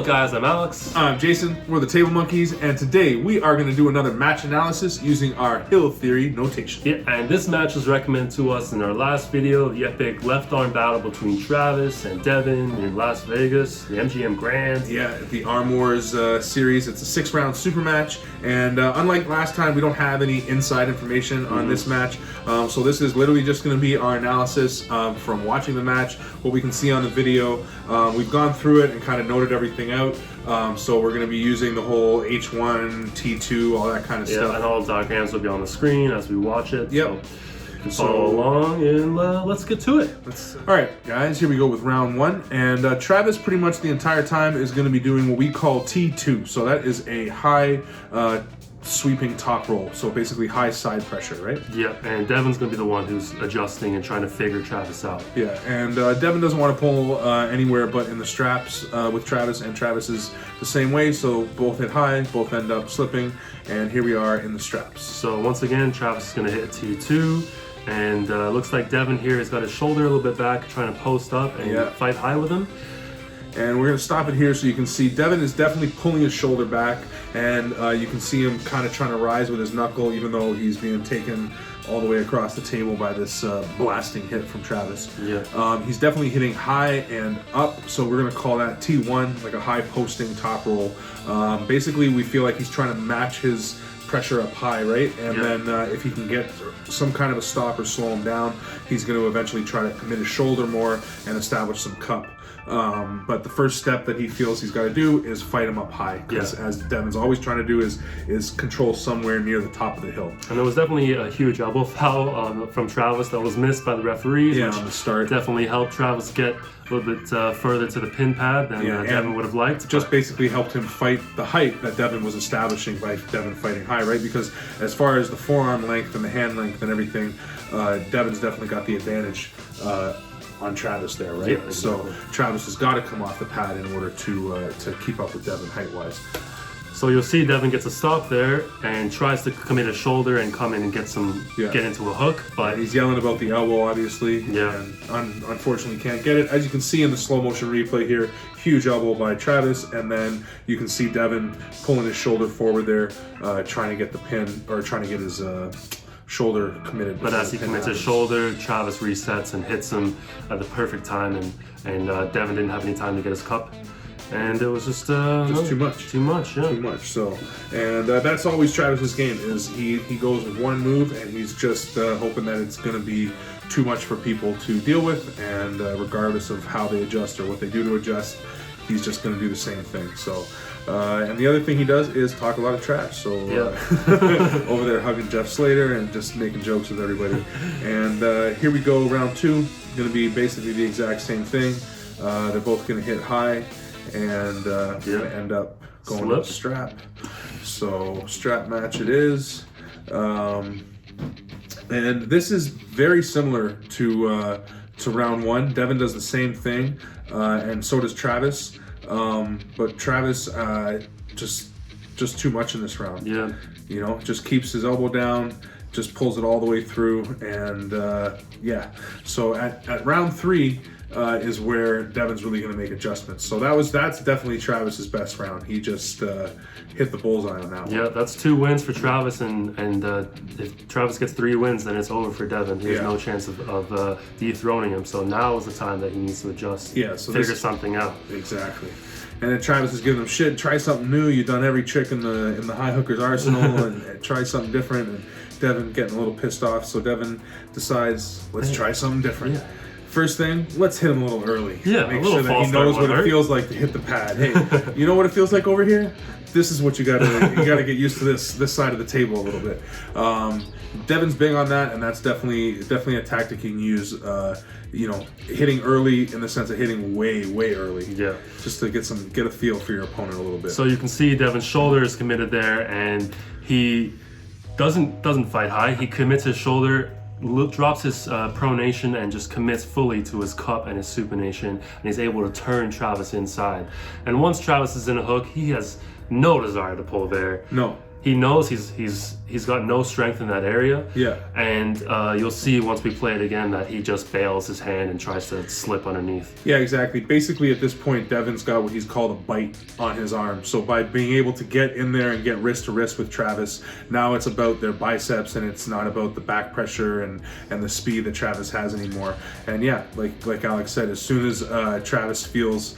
up, guys? I'm Alex. I'm Jason. We're the Table Monkeys, and today we are going to do another match analysis using our Hill Theory notation. Yeah, and this match was recommended to us in our last video, the epic left arm battle between Travis and Devon in Las Vegas, the MGM Grand. Yeah, the Arm Wars series. It's a 6-round super match, and unlike last time, we don't have any inside information on this match. So this is literally just going to be our analysis from watching the match, what we can see on the video. We've gone through it and kind of noted everything out. So we're going to be using the whole H1, T2, all that kind of stuff. Yeah, and all the diagrams will be on the screen as we watch it. Yep. So follow along and let's get to it. All right, guys, here we go with round one. And Travis pretty much the entire time is going to be doing what we call T2. So that is a high sweeping top roll. So basically high side pressure, right? Yeah, and Devon's going to be the one who's adjusting and trying to figure Travis out. Yeah, and Devon doesn't want to pull anywhere but in the straps with Travis, and Travis is the same way. So both hit high, both end up slipping, and here we are in the straps. So once again, Travis is going to hit T2. And looks like Devon here has got his shoulder a little bit back, trying to post up and fight high with him. And we're going to stop it here so you can see Devon is definitely pulling his shoulder back, and you can see him kind of trying to rise with his knuckle, even though he's being taken all the way across the table by this blasting hit from Travis. Yeah. He's definitely hitting high and up, so we're going to call that T1, like a high posting top roll. Basically, we feel like he's trying to match his pressure up high, right? And then if he can get some kind of a stop or slow him down, he's going to eventually try to commit his shoulder more and establish some cup. But the first step that he feels he's got to do is fight him up high, because as Devon's always trying to do is control somewhere near the top of the hill. And there was definitely a huge elbow foul from Travis that was missed by the referees, which on the start definitely helped Travis get a little bit further to the pin pad than Devon would have liked. Just basically helped him fight the height that Devon was establishing by Devon fighting high, right? Because as far as the forearm length and the hand length and everything, Devon's definitely got the advantage on Travis there, right? Yeah, exactly. So Travis has got to come off the pad in order to keep up with Devon height-wise. So you'll see Devon gets a stop there and tries to commit a shoulder and come in and get into a hook, but he's yelling about the elbow, obviously, and unfortunately can't get it. As you can see in the slow motion replay here, huge elbow by Travis, and then you can see Devon pulling his shoulder forward there, trying to get the pin, or trying to get his shoulder committed. But as he commits his shoulder, Travis resets and hits him at the perfect time, and Devon didn't have any time to get his cup. And it was just too much. Too much, yeah. Too much. So, and that's always Travis's game. Is he goes with one move, and he's just hoping that it's going to be too much for people to deal with, and regardless of how they adjust or what they do to adjust, he's just going to do the same thing. So, and the other thing he does is talk a lot of trash. So over there hugging Jeff Slater and just making jokes with everybody. And here we go, round two. Going to be basically the exact same thing. They're both going to hit high and end up going up strap. So strap match it is. And this is very similar to round one. Devon does the same thing, and so does Travis. But Travis just too much in this round. Yeah. You know, just keeps his elbow down, just pulls it all the way through, and So at round three is where Devon's really going to make adjustments. So that's definitely Travis's best round. He just hit the bullseye on that one. Yeah, that's 2 wins for Travis, and if Travis gets 3 wins, then it's over for Devon. He has no chance of dethroning him. So now is the time that he needs to adjust. Yeah, so figure something out. Exactly. And then Travis is giving him shit. Try something new. You've done every trick in the high hooker's arsenal, and try something different. And Devon getting a little pissed off. So Devon decides, let's try something different. Yeah. First thing, let's hit him a little early. Yeah, make sure that he knows what it feels like to hit the pad. Hey, you know what it feels like over here? This is what you gotta get used to this side of the table a little bit. Devon's big on that, and that's definitely a tactic he can use. Hitting early in the sense of hitting way early. Yeah. Just to get a feel for your opponent a little bit. So you can see Devon's shoulder is committed there, and he doesn't fight high. He commits his shoulder, drops his pronation, and just commits fully to his cup and his supination, and he's able to turn Travis inside. And once Travis is in a hook, he has no desire to pull there. No. he knows he's got no strength in that area. Yeah. And you'll see once we play it again that he just bails his hand and tries to slip underneath. Yeah, exactly. Basically, at this point, Devon's got what he's called a bite on his arm. So by being able to get in there and get wrist to wrist with Travis, now it's about their biceps and it's not about the back pressure and the speed that Travis has anymore. And yeah, like Alex said, as soon as Travis feels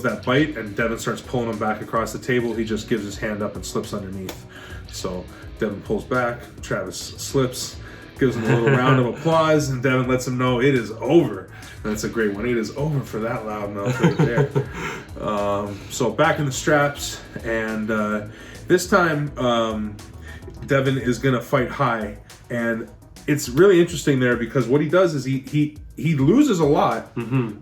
that bite and Devon starts pulling him back across the table, he just gives his hand up and slips underneath. So Devon pulls back, Travis slips, gives him a little round of applause, and Devon lets him know it is over. That's a great one. It is over for that loudmouth right there. So back in the straps, and this time Devon is going to fight high, and it's really interesting there because what he does is he loses a lot,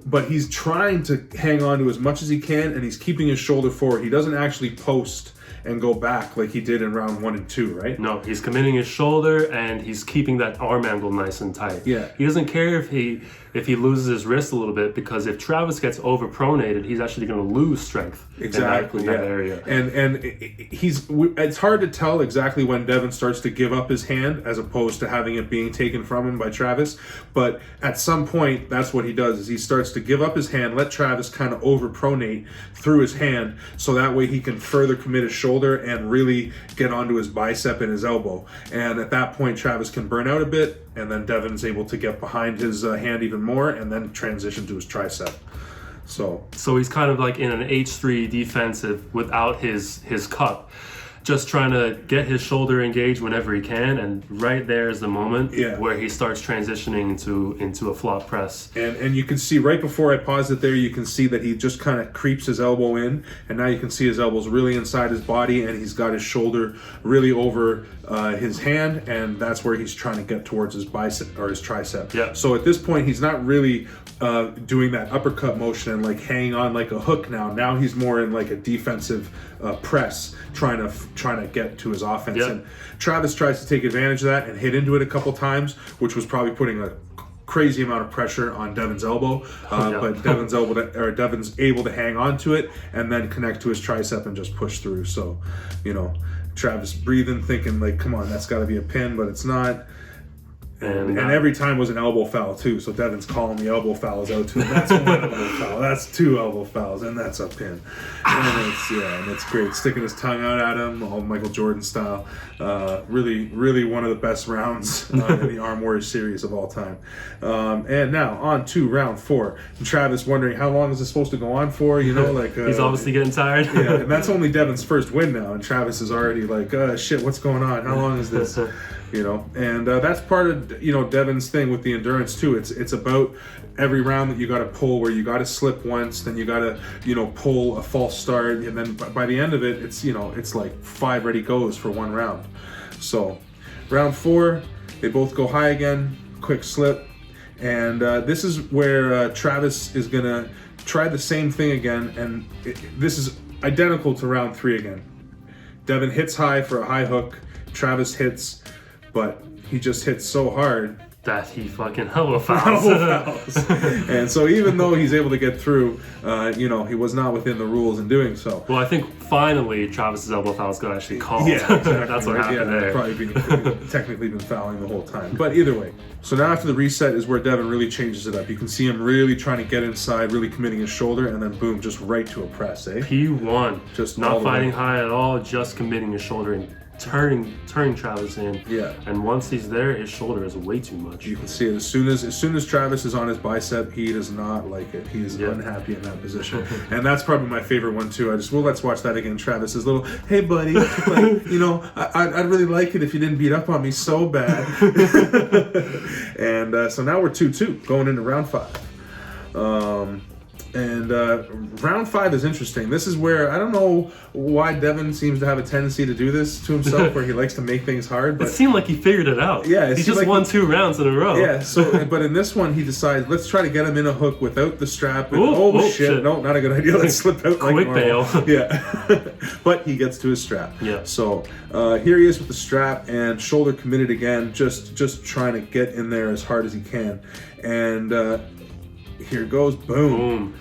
but he's trying to hang on to as much as he can, and he's keeping his shoulder forward. He doesn't actually post and go back like he did in round 1 and 2, right? No, he's committing his shoulder and he's keeping that arm angle nice and tight. Yeah. He doesn't care if he loses his wrist a little bit, because if Travis gets overpronated, he's actually going to lose strength exactly in that area. And it's hard to tell exactly when Devon starts to give up his hand as opposed to having it being taken from him by Travis, but at some point that's what he does, is he starts to give up his hand, let Travis kind of overpronate through his hand, so that way he can further commit his shoulder and really get onto his bicep and his elbow. And at that point Travis can burn out a bit, and then Devon's able to get behind his hand even more and then transition to his tricep. So he's kind of like in an H3 defensive without his cup, just trying to get his shoulder engaged whenever he can, and right there is the moment where he starts transitioning into a flop press. And you can see right before I paused it there, you can see that he just kind of creeps his elbow in, and now you can see his elbow's really inside his body, and he's got his shoulder really over his hand, and that's where he's trying to get towards his bicep or his tricep. Yeah. So at this point, he's not really doing that uppercut motion and like hanging on like a hook now. Now he's more in like a defensive press, trying to get to his offense. Yep. And Travis tries to take advantage of that and hit into it a couple times, which was probably putting a crazy amount of pressure on Devon's elbow. But Devon's able to hang on to it and then connect to his tricep and just push through. So, Travis breathing, thinking like, come on, that's got to be a pin, but it's not. And every time was an elbow foul too. So Devon's calling the elbow fouls out to him. That's one elbow foul. That's 2 elbow fouls, and that's a pin. And it's great. Sticking his tongue out at him, all Michael Jordan style. Really, really one of the best rounds in the Arm Warriors series of all time. And now on to round 4. And Travis wondering how long is this supposed to go on for? He's obviously getting tired. Yeah, and that's only Devon's first win now, and Travis is already like, shit, what's going on? How long is this? And that's part of Devon's thing with the endurance too. It's about every round that you got to pull, where you got to slip once, then you got to pull a false start, and then by the end of it, it's like 5 ready goes for one round. So round 4, they both go high again, quick slip, and this is where Travis is gonna try the same thing again, and this is identical to round 3 again. Devon hits high for a high hook, Travis hits, but he just hits so hard that he fucking elbow fouls. And so even though he's able to get through, he was not within the rules in doing so. Well, I think finally Travis's elbow foul got actually called. Yeah, exactly. That's what happened there. Probably technically been fouling the whole time. But either way. So now after the reset is where Devon really changes it up. You can see him really trying to get inside, really committing his shoulder, and then boom, just right to a press, eh? P1. Just not fighting high at all, just committing his shoulder and turning Travis in. Yeah. And once he's there, his shoulder is way too much. You can see it as soon as Travis is on his bicep, he does not like it. He is unhappy in that position. And that's probably my favorite one too. Let's watch that again. Travis's little, hey buddy, I'd really like it if you didn't beat up on me so bad. And so now we're 2-2 going into round 5. And round 5 is interesting. This is where, I don't know why Devon seems to have a tendency to do this to himself, where he likes to make things hard. But it seemed like he figured it out. Yeah. He just won 2 rounds in a row. Yeah, so, but in this one, he decides, let's try to get him in a hook without the strap. And, shit, no, not a good idea. Let's slip out like quick bail. Yeah. But he gets to his strap. Yeah. So here he is with the strap and shoulder committed again, just trying to get in there as hard as he can. And here goes, boom. Boom.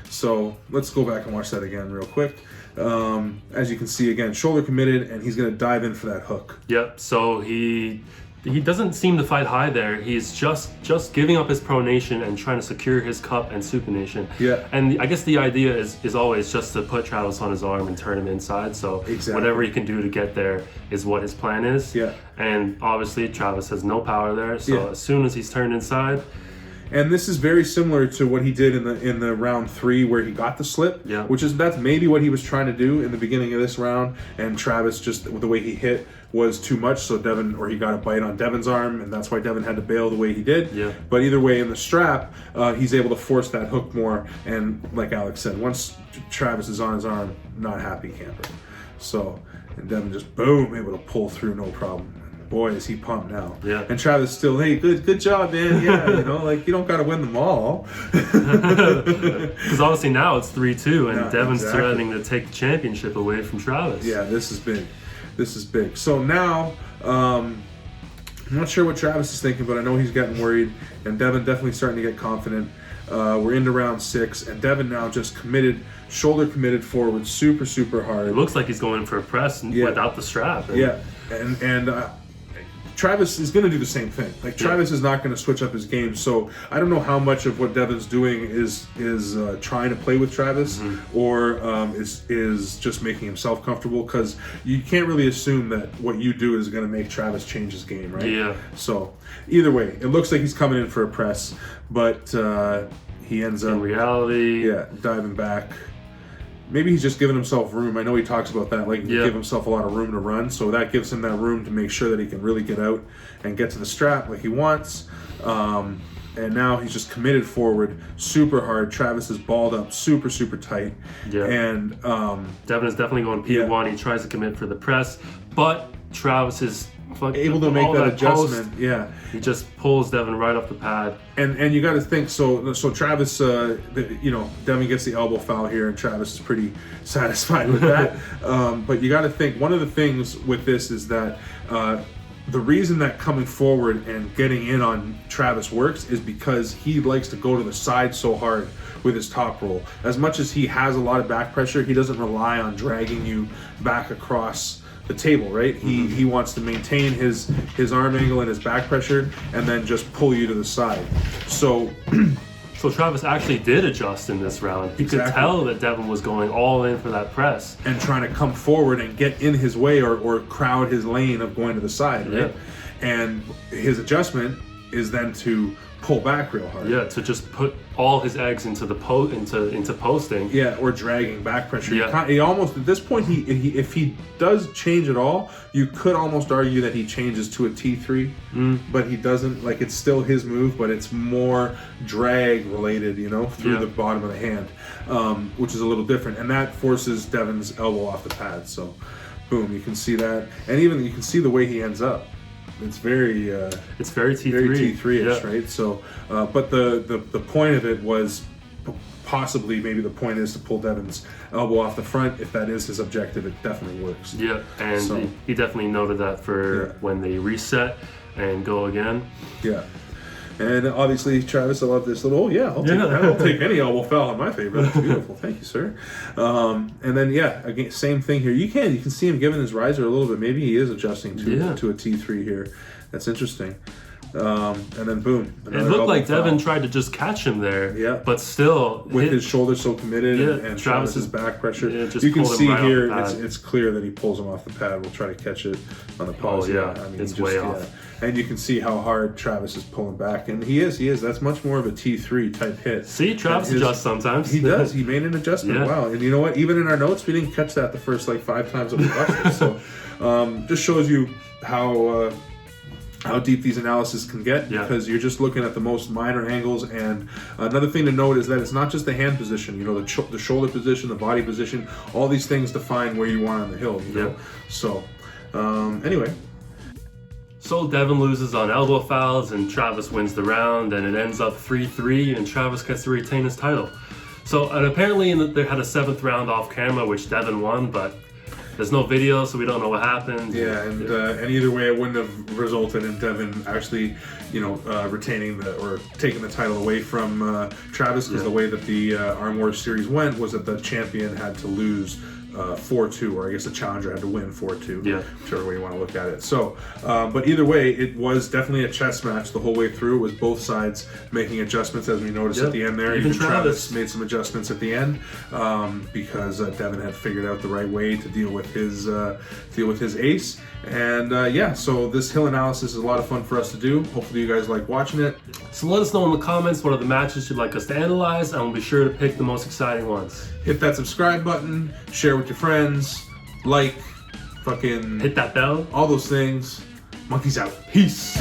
So let's go back and watch that again real quick. As you can see, again, shoulder committed, and he's going to dive in for that hook. Yep. So he doesn't seem to fight high there. He's just giving up his pronation and trying to secure his cup and supination. Yeah. And I guess the idea is always just to put Travis on his arm and turn him inside. So whatever he can do to get there is what his plan is. Yeah. And obviously Travis has no power there. So as soon as he's turned inside. And this is very similar to what he did in the round 3 where he got the slip, that's maybe what he was trying to do in the beginning of this round, and Travis just the way he hit was too much, so he got a bite on Devon's arm, and that's why Devon had to bail the way he did. Yeah. But either way, in the strap, he's able to force that hook more, and like Alex said, once Travis is on his arm, not happy camper. So, and Devon just boom, able to pull through no problem. Boy, is he pumped now. Yeah. And Travis still, hey, good job, man. Yeah, you don't got to win them all. Because obviously now it's 3-2, and Devon's threatening to take the championship away from Travis. Yeah, this is big. This is big. So now, I'm not sure what Travis is thinking, but I know he's getting worried, and Devon definitely starting to get confident. We're into round 6, and Devon now just shoulder committed forward, super, super hard. It looks like he's going for a press without the strap. And Travis is going to do the same thing. Like Travis is not going to switch up his game. So I don't know how much of what Devon's doing is trying to play with Travis, or is just making himself comfortable. Because you can't really assume that what you do is going to make Travis change his game, right? Yeah. So either way, it looks like he's coming in for a press, but he ends up in reality, diving back. Maybe he's just giving himself room. I know he talks about that, like give himself a lot of room to run. So that gives him that room to make sure that he can really get out and get to the strap like he wants. And now he's just committed forward, super hard. Travis is balled up, super, super tight. Yeah. And Devon is definitely going P1. He tries to commit for the press, but Travis is able to make that adjustment. He just pulls Devon right off the pad. And you got to think, so Travis, Devon gets the elbow foul here, and Travis is pretty satisfied with that. But you got to think, one of the things with this is that the reason that coming forward and getting in on Travis works is because he likes to go to the side so hard with his top roll. As much as he has a lot of back pressure, he doesn't rely on dragging you back across the table, right? He wants to maintain his arm angle and his back pressure, and then just pull you to the side. So Travis actually did adjust in this round. He could tell that Devon was going all in for that press and trying to come forward and get in his way or crowd his lane of going to the side, right? And his adjustment is then to pull back real hard. Yeah, to just put all his eggs into the into posting. Yeah, or dragging back pressure. Yeah. He almost, at this point, if he does change at all, you could almost argue that he changes to a T3, but he doesn't. Like, it's still his move, but it's more drag related, through the bottom of the hand, which is a little different, and that forces Devon's elbow off the pad. So, boom, you can see that, and even you can see the way he ends up. It's very T3, very T3ish, right? So, but the point of it was possibly, maybe the point is to pull Devon's elbow off the front. If that is his objective, it definitely works. Yeah, and he definitely noted that for when they reset and go again. Yeah. And obviously, Travis, I love this little. I'll take any elbow foul in my favor. That's beautiful. Thank you, sir. And then, again, same thing here. You can see him giving his riser a little bit. Maybe he is adjusting to a T3 here. That's interesting. And then boom. It looked like Devon tried to just catch him there. But still, with his shoulder so committed and Travis's back pressure, you can see here it's clear that he pulls him off the pad. We'll try to catch it on the pause. It's way off. And you can see how hard Travis is pulling back, and he is. That's much more of a T3 type hit. See, Travis adjusts sometimes. He does. He made an adjustment. Wow. And you know what? Even in our notes, we didn't catch that the first 5 times that we watched it. So, just shows you how deep these analyses can get, because you're just looking at the most minor angles. And another thing to note is that it's not just the hand position, the shoulder position, the body position, all these things define where you are on the hill, So, anyway. So Devon loses on elbow fouls, and Travis wins the round, and it ends up 3-3, and Travis gets to retain his title. So, and apparently they had a 7th round off camera, which Devon won, but there's no video, so we don't know what happened. Yeah, and either way, it wouldn't have resulted in Devon actually, retaining or taking the title away from Travis, because the way that the Arm Wars series went was that the champion had to lose 4-2, or I guess the challenger had to win 4-2. Yeah. Whichever way you want to look at it. So, but either way, it was definitely a chess match the whole way through. It was both sides making adjustments, as we noticed at the end there. Even Travis made some adjustments at the end because Devon had figured out the right way to deal with his ace. And yeah, so this hill analysis is a lot of fun for us to do. Hopefully you guys like watching it. So let us know in the comments what are the matches you'd like us to analyze, and we'll be sure to pick the most exciting ones. Hit that subscribe button, share with your friends, like, fucking hit that bell, all those things. Monkeys out. Peace.